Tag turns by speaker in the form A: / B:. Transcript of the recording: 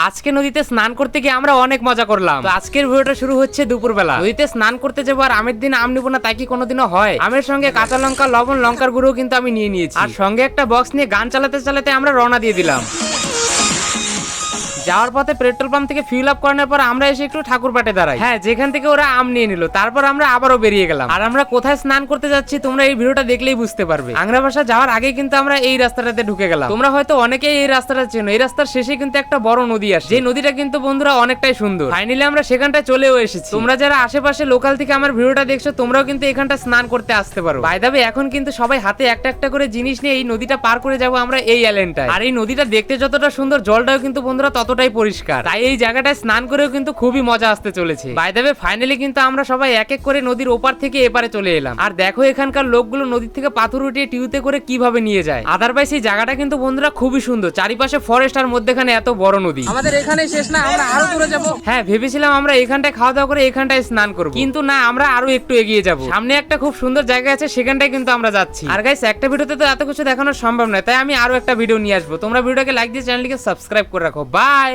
A: আজকে নদীতে স্নান করতে গিয়ে আমরা অনেক মজা করলাম। তো আজকের ভিডিওটা শুরু হচ্ছে দুপুরবেলা। নদীতে স্নান করতে যাবো আর আমের দিন আম নিবো না তাই কি কোনোদিনও হয়? আমের সঙ্গে কাঁচা লঙ্কা, লবণ, লঙ্কার গুঁড়ো কিন্তু আমি নিয়ে নিয়েছি, আর সঙ্গে একটা বক্স নিয়ে গান চালাতে চালাতে আমরা রওনা দিয়ে দিলাম। যাওয়ার পথে পেট্রোল পাম্প থেকে ফিল আপ করানোর পর আমরা এসে একটু ঠাকুরপাটে দাঁড়াই। হ্যাঁ, যেখান থেকে ওরা আম নিয়ে নিল। তারপর আমরা আবারও বেরিয়ে গেলাম। আর আমরা কোথায় স্নান করতে যাচ্ছি তোমরা এই ভিডিওটা দেখলেই বুঝতে পারবে। আংরা ভাষা যাওয়ার আগে কিন্তু আমরা এই রাস্তাটাতে ঢুকে গেলাম। তোমরা হয়তো অনেকেই এই রাস্তাটা চেনো। এই রাস্তার শেষে কিন্তু একটা বড় নদী আসে, যে নদীটা কিন্তু বন্ধুরা অনেকটাই সুন্দর। ফাইনালি আমরা সেখানটায় চলেও এসেছি। তোমরা যারা আশেপাশে লোকাল থেকে আমার ভিডিওটা দেখছো তোমরাও কিন্তু এখানটা স্নান করতে আসতে পারো। বাই দ্য ওয়ে, এখন কিন্তু সবাই হাতে একটা একটা করে জিনিস নিয়ে এই নদীটা পার করে যাবো আমরা এই আইল্যান্ডটায়। আর এই নদীটা দেখতে যতটা সুন্দর, জলটাও কিন্তু বন্ধুরা ততটাই পরিষ্কার। তাই এই জায়গাটায় স্নান করেও কিন্তু খুবই মজা আসতে চলেছে। বাই দ্য ওয়ে, ফাইনালি কিন্তু আমরা সবাই এক এক করে নদীর ওপার থেকে এপারে চলে এলাম। আর দেখো এখানকার লোকগুলো নদীর থেকে পাথর উঠিয়ে টিউতে করে কিভাবে নিয়ে যায়। আদারওয়াইজ এই জায়গাটা কিন্তু বন্ধুরা খুবই সুন্দর, চারিপাশে ফরেস্ট আর মধ্যখানে এত বড় নদী।
B: আমাদের এখানেই শেষ না, আমরা আরো দূরে যাব।
A: হ্যাঁ, ভেবেছিলাম আমরা এখানটায় খাওয়া দাওয়া করে এখানটায় স্নান করবো, কিন্তু না, আমরা আরো একটু এগিয়ে যাব। সামনে একটা খুব সুন্দর জায়গা আছে, সেখানটায় কিন্তু আমরা যাচ্ছি। আর গাইস, একটা ভিডিওতে তো এত কিছু দেখানো সম্ভব নয়, তাই আমি আরো একটা ভিডিও নিয়ে আসবো। তোমরা ভিডিওটাকে লাইক দিয়ে চ্যানেলটিকে সাবস্ক্রাইব করে রাখো। বাই।